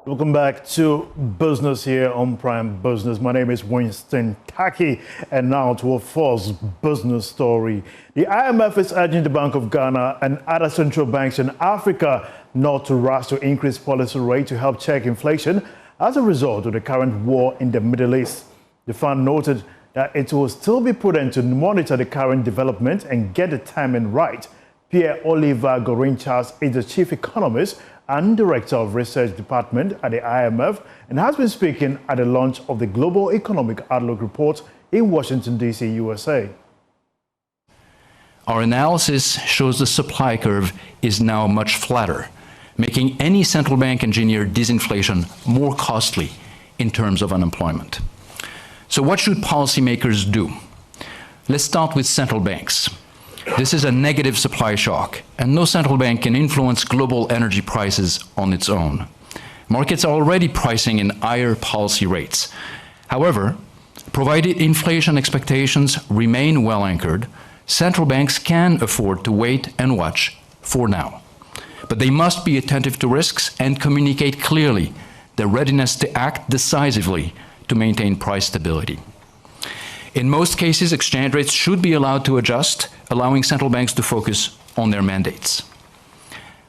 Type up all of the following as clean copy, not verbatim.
Welcome back to Business here on Prime Business. My name is Winston Taki, and now to our first business story. The IMF is urging the Bank of Ghana and other central banks in Africa not to rush to increase policy rate to help check inflation as a result of the current war in the Middle East. The fund noted that it will still be prudent to monitor the current development and get the timing right. Pierre-Olivier Gorinchas is the chief economist and Director of Research Department at the IMF and has been speaking at the launch of the Global Economic Outlook Report in Washington, D.C., USA. Our analysis shows the supply curve is now much flatter, making any central bank engineered disinflation more costly in terms of unemployment. So what should policymakers do? Let's start with central banks. This is a negative supply shock, and no central bank can influence global energy prices on its own. Markets are already pricing in higher policy rates. However, provided inflation expectations remain well anchored, central banks can afford to wait and watch for now. But they must be attentive to risks and communicate clearly their readiness to act decisively to maintain price stability. In most cases, exchange rates should be allowed to adjust, allowing central banks to focus on their mandates.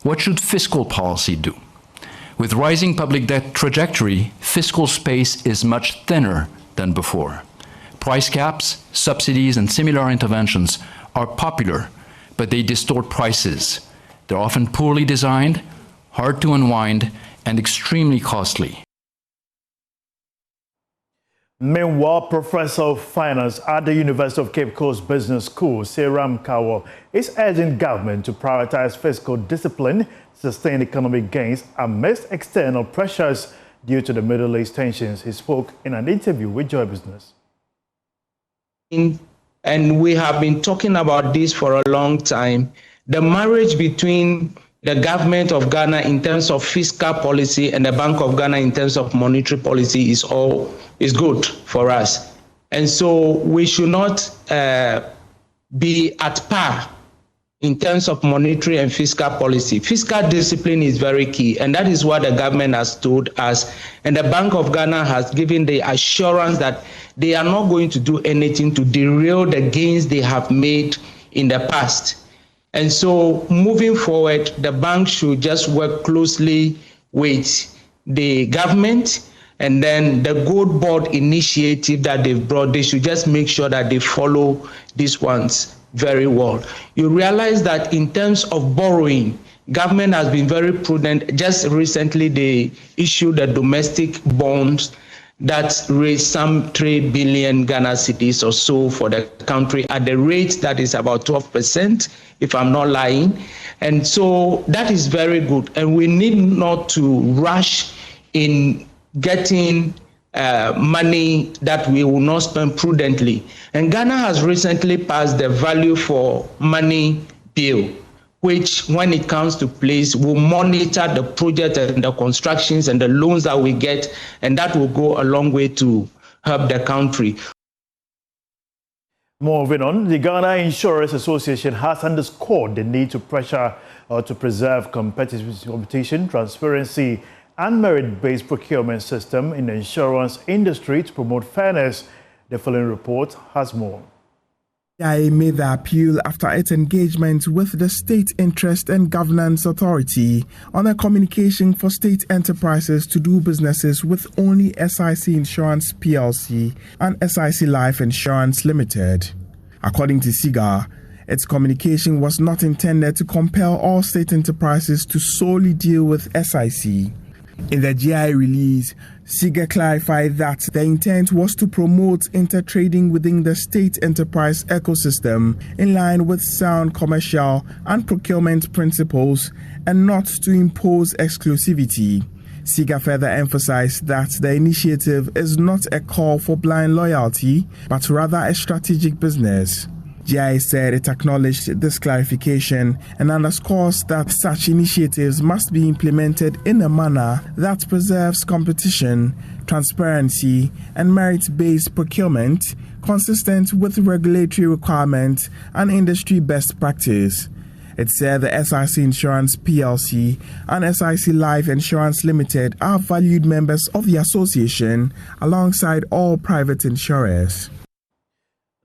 What should fiscal policy do? With rising public debt trajectory, fiscal space is much thinner than before. Price caps, subsidies, and similar interventions are popular, but they distort prices. They're often poorly designed, hard to unwind, and extremely costly. Meanwhile, Professor of Finance at the University of Cape Coast Business School, Seram Kawo, is urging government to prioritize fiscal discipline to sustain economic gains amidst external pressures due to the Middle East tensions. He spoke in an interview with Joy Business. And we have been talking about this for a long time. The marriage between the government of Ghana in terms of fiscal policy and the Bank of Ghana in terms of monetary policy is good for us. And so we should not be at par in terms of monetary and fiscal policy. Fiscal discipline is very key, and that is what the government has told us. And the Bank of Ghana has given the assurance that they are not going to do anything to derail the gains they have made in the past. And so moving forward, the bank should just work closely with the government, and then the Gold Board initiative that they've brought, they should just make sure that they follow these ones very well. You realize that in terms of borrowing, government has been very prudent. Just recently, they issued the domestic bonds that raised some 3 billion Ghana cedis or so for the country at the rate that is about 12%, if I'm not lying. And so that is very good. And we need not to rush in getting money that we will not spend prudently. And Ghana has recently passed the value for money bill, which when it comes to place will monitor the project and the constructions and the loans that we get, and that will go a long way to help the country. Moving on, the Ghana Insurance Association has underscored the need to preserve competition, transparency, and merit-based procurement system in the insurance industry to promote fairness. The following report has more. GAB made the appeal after its engagement with the State Interest and Governance Authority on a communication for state enterprises to do businesses with only SIC Insurance PLC and SIC Life Insurance Limited. According to SIGA, its communication was not intended to compel all state enterprises to solely deal with SIC. In the GI release, SIGA clarified that the intent was to promote intertrading within the state enterprise ecosystem in line with sound commercial and procurement principles and not to impose exclusivity. SIGA further emphasized that the initiative is not a call for blind loyalty, but rather a strategic business. GI said it acknowledged this clarification and underscores that such initiatives must be implemented in a manner that preserves competition, transparency, and merit-based procurement consistent with regulatory requirements and industry best practice. It said the SIC Insurance PLC and SIC Life Insurance Limited are valued members of the association alongside all private insurers.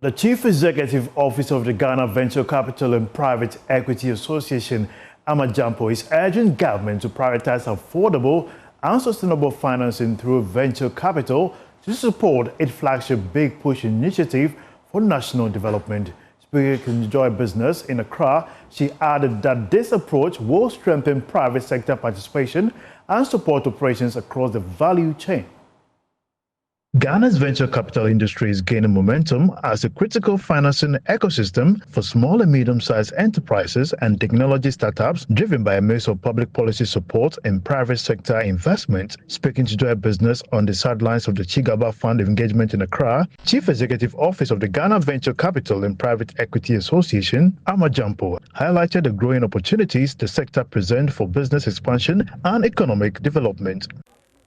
The Chief Executive Officer of the Ghana Venture Capital and Private Equity Association, Amajampo, is urging government to prioritize affordable and sustainable financing through venture capital to support its flagship Big Push initiative for national development. Speaking to Joy Business in Accra, she added that this approach will strengthen private sector participation and support operations across the value chain. Ghana's venture capital industry is gaining momentum as a critical financing ecosystem for small and medium-sized enterprises and technology startups, driven by a mix of public policy support and private sector investment. Speaking to Joy Business on the sidelines of the GAB Fund engagement in Accra, Chief Executive Officer of the Ghana Venture Capital and Private Equity Association, Amajampo, highlighted the growing opportunities the sector presents for business expansion and economic development.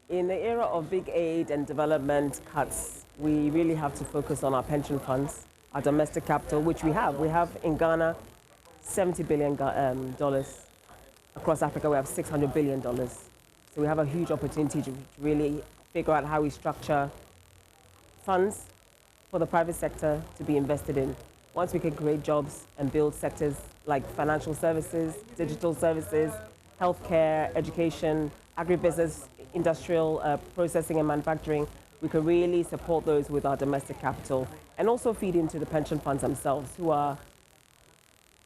In the era of big aid and development cuts, we really have to focus on our pension funds, our domestic capital, which we have. We have in Ghana $70 billion. Across Africa, we have $600 billion. So we have a huge opportunity to really figure out how we structure funds for the private sector to be invested in. Once we can create jobs and build sectors like financial services, digital services, healthcare, education, agribusiness, industrial processing and manufacturing, we can really support those with our domestic capital and also feed into the pension funds themselves, who are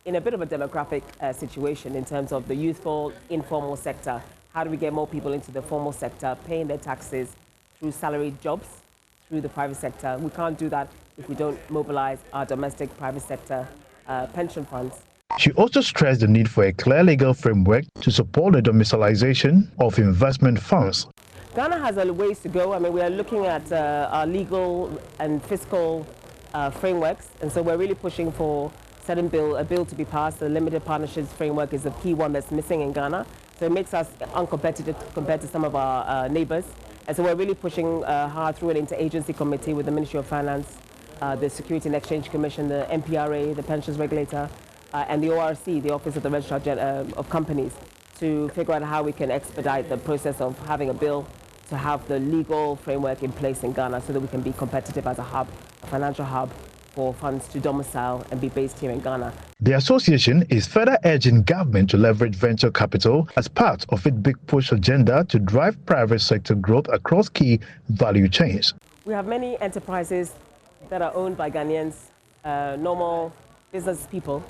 in a bit of a demographic situation in terms of the youthful, informal sector. How do we get more people into the formal sector, paying their taxes through salaried jobs, through the private sector? We can't do that if we don't mobilize our domestic private sector pension funds. She also stressed the need for a clear legal framework to support the domiciliation of investment funds. Ghana has a ways to go. I mean, we are looking at our legal and fiscal frameworks, and so we're really pushing for a bill to be passed. The limited partnerships framework is the key one that's missing in Ghana, so it makes us uncompetitive compared to some of our neighbors. And so we're really pushing hard through an interagency committee with the Ministry of Finance, the Security and Exchange Commission, the MPRA, the Pensions Regulator, and the ORC, the Office of the Registrar of Companies, to figure out how we can expedite the process of having a bill to have the legal framework in place in Ghana so that we can be competitive as a hub, a financial hub for funds to domicile and be based here in Ghana. The association is further urging government to leverage venture capital as part of its Big Push agenda to drive private sector growth across key value chains. We have many enterprises that are owned by Ghanaians, normal business people,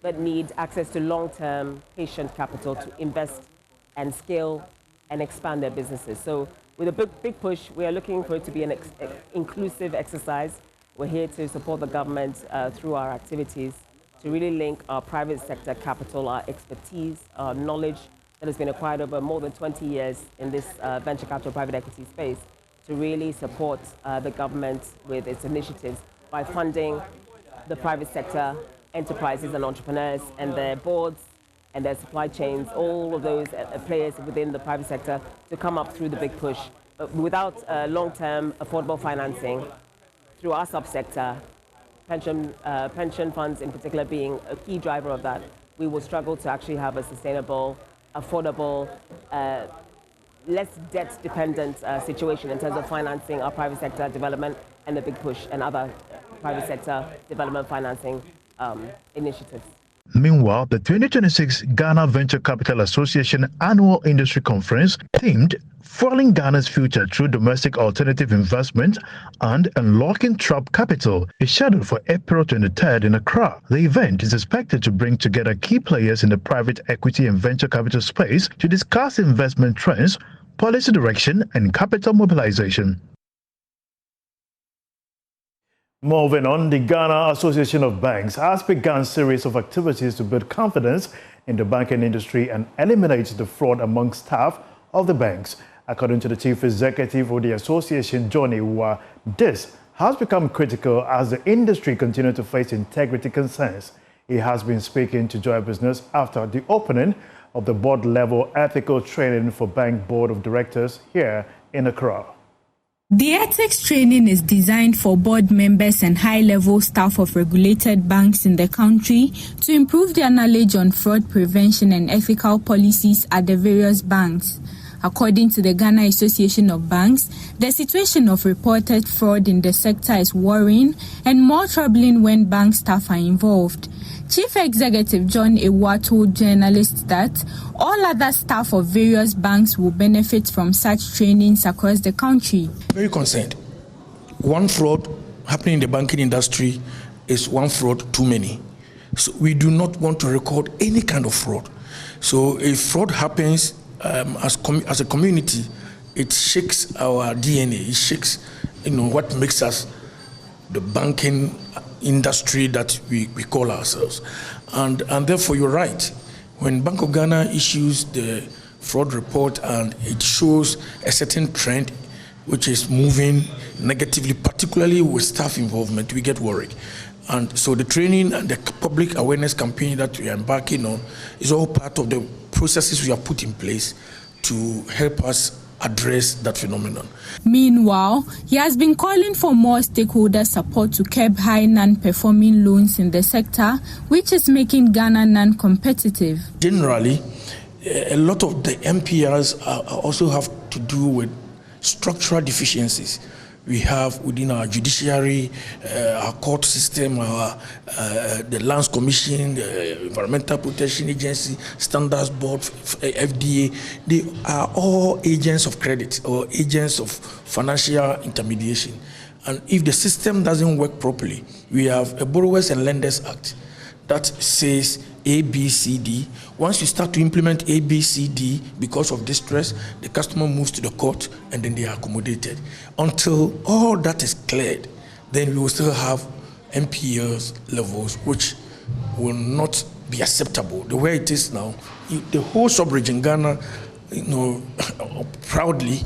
that need access to long-term patient capital to invest and scale and expand their businesses. So with a big push, we are looking for it to be an inclusive exercise. We're here to support the government through our activities to really link our private sector capital, our expertise, our knowledge that has been acquired over more than 20 years in this venture capital private equity space, to really support the government with its initiatives by funding the private sector enterprises and entrepreneurs and their boards and their supply chains, all of those players within the private sector to come up through the big push. But without long-term affordable financing through our subsector, pension funds in particular being a key driver of that, we will struggle to actually have a sustainable, affordable, less debt-dependent situation in terms of financing our private sector development and the big push and other private sector development financing initiatives. Meanwhile, the 2026 Ghana Venture Capital Association Annual Industry Conference, themed Fueling Ghana's Future Through Domestic Alternative Investment and Unlocking Trapped Capital, is scheduled for April 23rd in Accra. The event is expected to bring together key players in the private equity and venture capital space to discuss investment trends, policy direction, and capital mobilization. Moving on, the Ghana Association of Banks has begun a series of activities to build confidence in the banking industry and eliminate the fraud among staff of the banks. According to the Chief Executive of the association, Johnny Wa, this has become critical as the industry continues to face integrity concerns. He has been speaking to Joy Business after the opening of the board-level ethical training for Bank Board of Directors here in Accra. The ethics training is designed for board members and high-level staff of regulated banks in the country to improve their knowledge on fraud prevention and ethical policies at the various banks. According to the Ghana Association of Banks, the situation of reported fraud in the sector is worrying and more troubling when bank staff are involved. Chief Executive John Ewa told journalists that all other staff of various banks will benefit from such trainings across the country. Very concerned. One fraud happening in the banking industry is one fraud too many. So we do not want to record any kind of fraud. So if fraud happens as a community, it shakes our DNA. It shakes, what makes us the banking industry that we call ourselves. And therefore, you're right. When Bank of Ghana issues the fraud report and it shows a certain trend which is moving negatively, particularly with staff involvement, we get worried. And so the training and the public awareness campaign that we are embarking on is all part of the processes we have put in place to help us address that phenomenon. Meanwhile, he has been calling for more stakeholder support to curb high non-performing loans in the sector, which is making Ghana non-competitive. Generally, a lot of the NPLs also have to do with structural deficiencies we have within our judiciary, our court system, the Lands Commission, the Environmental Protection Agency, Standards Board, FDA. They are all agents of credit or agents of financial intermediation. And if the system doesn't work properly, we have a Borrowers and Lenders Act that says A, B, C, D. Once you start to implement A, B, C, D, because of distress, the customer moves to the court and then they are accommodated. Until all that is cleared, then we will still have NPLs levels which will not be acceptable. The way it is now, the whole sub-region, Ghana, proudly,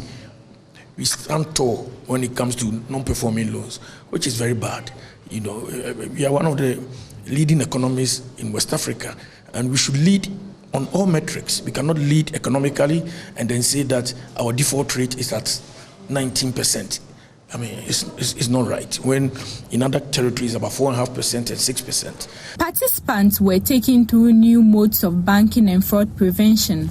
we stand tall when it comes to non-performing loans, which is very bad. We are one of the leading economies in West Africa, and we should lead on all metrics. We cannot lead economically and then say that our default rate is at 19%. I mean, it's not right. When in other territories, about 4.5% and 6%. Participants were taken through new modes of banking and fraud prevention.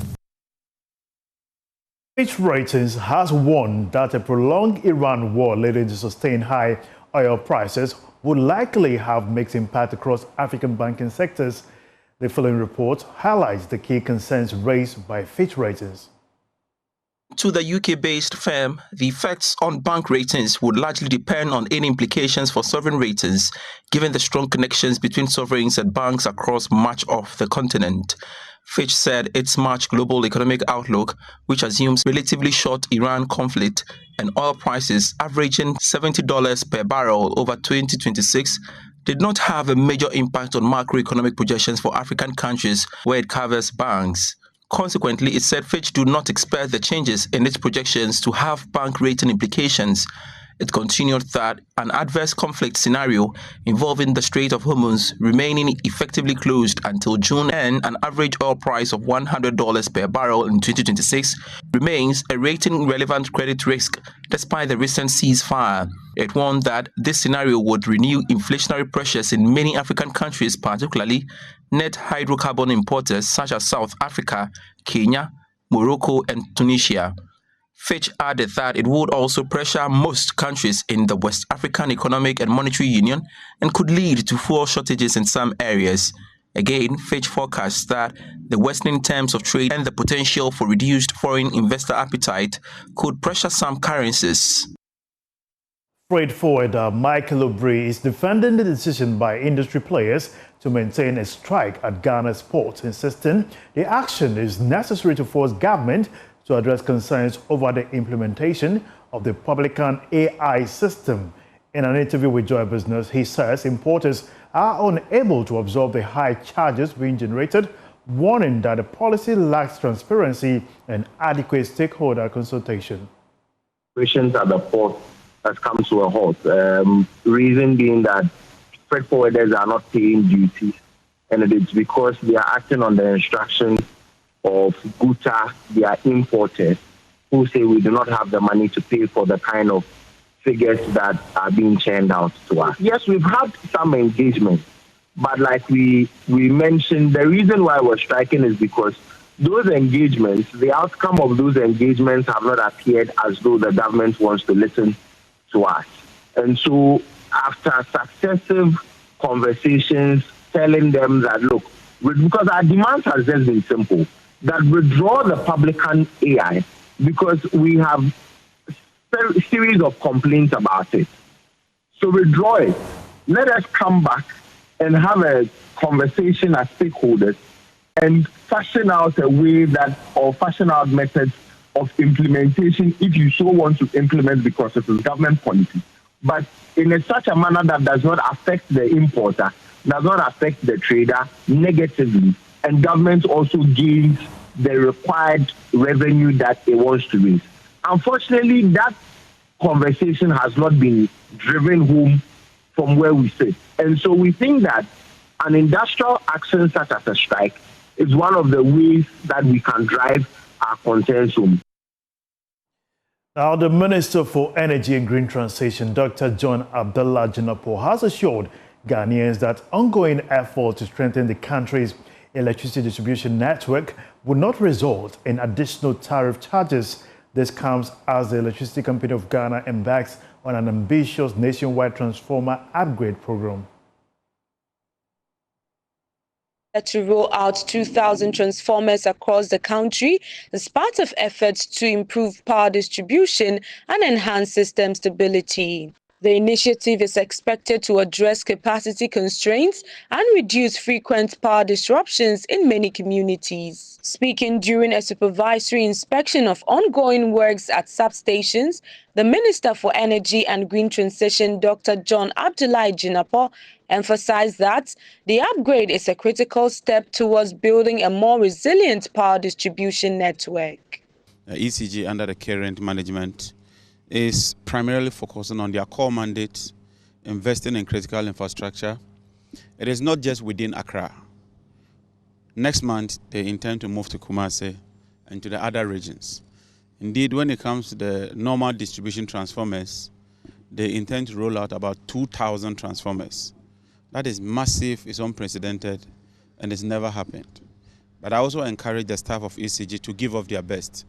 Fitch Ratings has warned that a prolonged Iran war leading to sustained high oil prices would likely have mixed impact across African banking sectors. The following report highlights the key concerns raised by Fitch Ratings. To the UK-based firm, the effects on bank ratings would largely depend on any implications for sovereign ratings, given the strong connections between sovereigns and banks across much of the continent. Fitch said its March global economic outlook, which assumes relatively short Iran conflict and oil prices averaging $70 per barrel over 2026, did not have a major impact on macroeconomic projections for African countries where it covers banks. Consequently, it said Fitch do not expect the changes in its projections to have bank rating implications. It continued that an adverse conflict scenario involving the Strait of Hormuz remaining effectively closed until June and an average oil price of $100 per barrel in 2026 remains a rating-relevant credit risk despite the recent ceasefire. It warned that this scenario would renew inflationary pressures in many African countries, particularly net hydrocarbon importers such as South Africa, Kenya, Morocco, and Tunisia. Fitch added that it would also pressure most countries in the West African Economic and Monetary Union and could lead to fuel shortages in some areas. Again, Fitch forecasts that the worsening terms of trade and the potential for reduced foreign investor appetite could pressure some currencies. Freight forwarder Michael Obri is defending the decision by industry players to maintain a strike at Ghana's ports, insisting the action is necessary to force government to address concerns over the implementation of the Publican AI system. In an interview with Joy Business, he says importers are unable to absorb the high charges being generated, warning that the policy lacks transparency and adequate stakeholder consultation. Operations at the port has come to a halt. Reason being that freight forwarders are not paying duties, and it's because they are acting on the instructions of GUTA, their importers, who say we do not have the money to pay for the kind of figures that are being churned out to us. Yes, we've had some engagement, but like we mentioned, the reason why we're striking is because those engagements, the outcome of those engagements have not appeared as though the government wants to listen to us. And so after successive conversations telling them that, look, because our demands has just been simple, that withdraw the publican AI because we have a series of complaints about it. So withdraw it. Let us come back and have a conversation as stakeholders and fashion out a way that, or fashion out methods of implementation if you so want to implement because it is government policy. But in such a manner that does not affect the importer, does not affect the trader negatively, and government also gains the required revenue that it wants to raise. Unfortunately, that conversation has not been driven home from where we sit. And so we think that an industrial action such as a strike is one of the ways that we can drive our concerns home. Now, the Minister for Energy and Green Transition, Dr. John Abdallah Jinapo, has assured Ghanaians that ongoing efforts to strengthen the country's electricity distribution network will not result in additional tariff charges. This comes as the Electricity Company of Ghana embarks on an ambitious nationwide transformer upgrade program. To roll out 2,000 transformers across the country as part of efforts to improve power distribution and enhance system stability. The initiative is expected to address capacity constraints and reduce frequent power disruptions in many communities. Speaking during a supervisory inspection of ongoing works at substations, the Minister for Energy and Green Transition, Dr. John Abdallah Jinapo, emphasized that the upgrade is a critical step towards building a more resilient power distribution network. ECG under the current management is primarily focusing on their core mandate, investing in critical infrastructure. It is not just within Accra. Next month, they intend to move to Kumasi and to the other regions. Indeed, when it comes to the normal distribution transformers, they intend to roll out about 2,000 transformers. That is massive, it's unprecedented, and it's never happened. But I also encourage the staff of ECG to give of their best.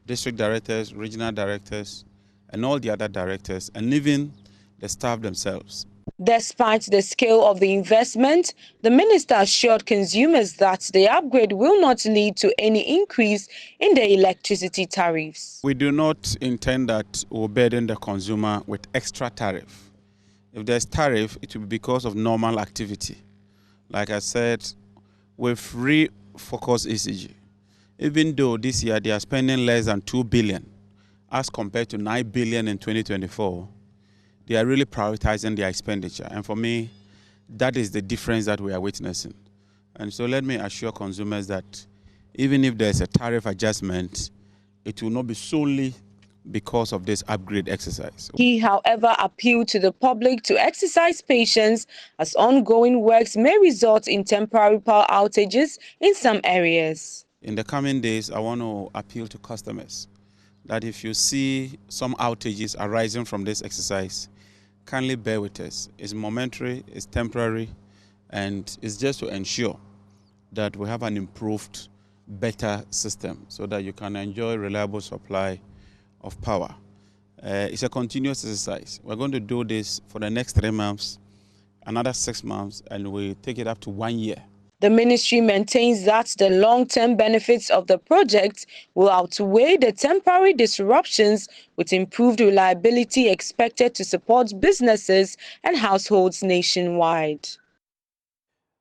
District directors, regional directors, and all the other directors, and even the staff themselves. Despite the scale of the investment, the minister assured consumers that the upgrade will not lead to any increase in the electricity tariffs. We do not intend that we'll burden the consumer with extra tariff. If there's tariff, it will be because of normal activity. Like I said, we've refocused ECG. Even though this year they are spending less than 2 billion, as compared to 9 billion in 2024, they are really prioritizing their expenditure. And for me, that is the difference that we are witnessing. And so let me assure consumers that even if there's a tariff adjustment, it will not be solely because of this upgrade exercise. He, however, appealed to the public to exercise patience as ongoing works may result in temporary power outages in some areas. In the coming days, I want to appeal to customers that if you see some outages arising from this exercise, kindly bear with us. It's momentary, it's temporary, and it's just to ensure that we have an improved, better system so that you can enjoy reliable supply of power. It's a continuous exercise. We're going to do this for the next 3 months, another 6 months, and we take it up to 1 year. The ministry maintains that the long-term benefits of the project will outweigh the temporary disruptions, with improved reliability expected to support businesses and households nationwide.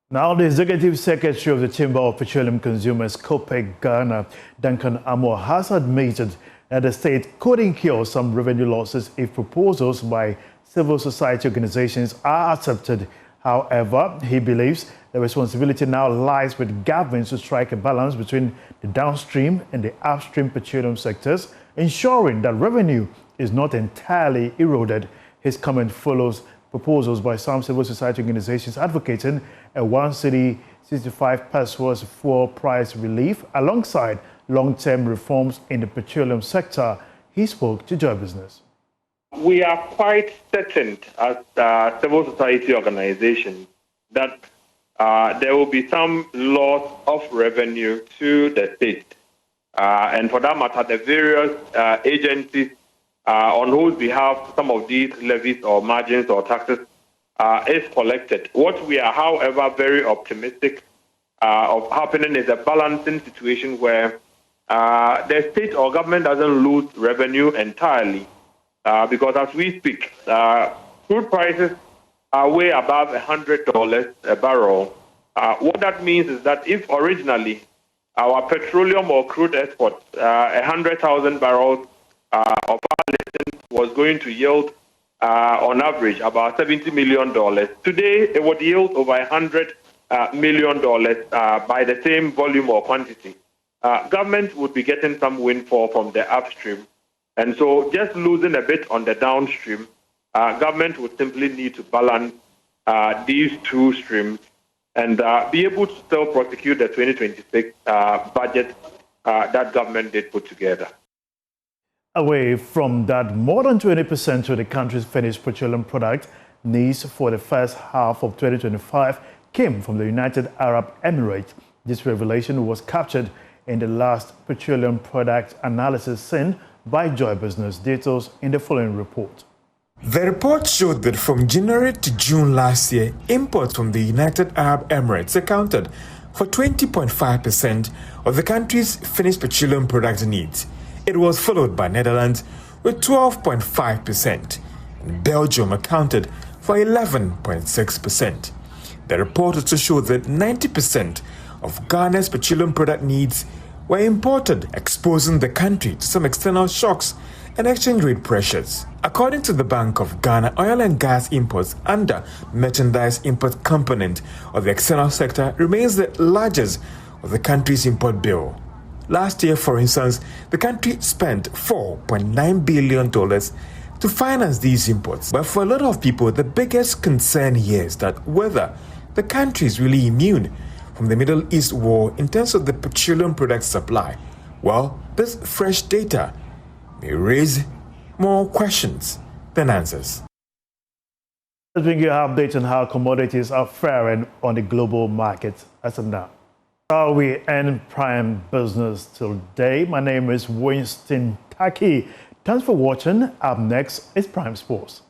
Now, the Executive Secretary of the Chamber of Petroleum Consumers, COPEC Ghana, Duncan Amor, has admitted that the state could incur some revenue losses if proposals by civil society organizations are accepted. However, he believes the responsibility now lies with governments to strike a balance between the downstream and the upstream petroleum sectors, ensuring that revenue is not entirely eroded. His comment follows proposals by some civil society organizations advocating a 1 cedi 65 pesos fuel price relief alongside long-term reforms in the petroleum sector. He spoke to Joy Business. We are quite certain as civil society organizations that there will be some loss of revenue to the state. And for that matter, the various agencies on whose behalf some of these levies or margins or taxes is collected. What we are, however, very optimistic of happening is a balancing situation where the state or government doesn't lose revenue entirely. Because as we speak, crude prices are way above $100 a barrel. What that means is that if originally our petroleum or crude exports, 100,000 barrels of our license was going to yield on average about $70 million. Today, it would yield over $100 million by the same volume or quantity. Government would be getting some windfall from the upstream. And so just losing a bit on the downstream, government would simply need to balance these two streams and be able to still prosecute the 2026 budget that government did put together. Away from that, more than 20% of the country's finished petroleum product needs for the first half of 2025 came from the United Arab Emirates. This revelation was captured in the last petroleum product analysis seen by Joy Business. Details in the following report. The report showed that from January to June last year, imports from the United Arab Emirates accounted for 20.5% of the country's finished petroleum product needs. It was followed by Netherlands with 12.5%, and Belgium accounted for 11.6%. The report also showed that 90% of Ghana's petroleum product needs were imported, exposing the country to some external shocks and exchange rate pressures. According to the Bank of Ghana, oil and gas imports under merchandise import component of the external sector remains the largest of the country's import bill. Last year, for instance, the country spent $4.9 billion to finance these imports. But for a lot of people, the biggest concern here is that whether the country is really immune from the Middle East war in terms of the petroleum product supply. Well, this fresh data may raise more questions than answers. Let's bring you an update on how commodities are faring on the global markets as of now. How we end Prime Business today. My name is Winston Taki. Thanks for watching. Up next is Prime Sports.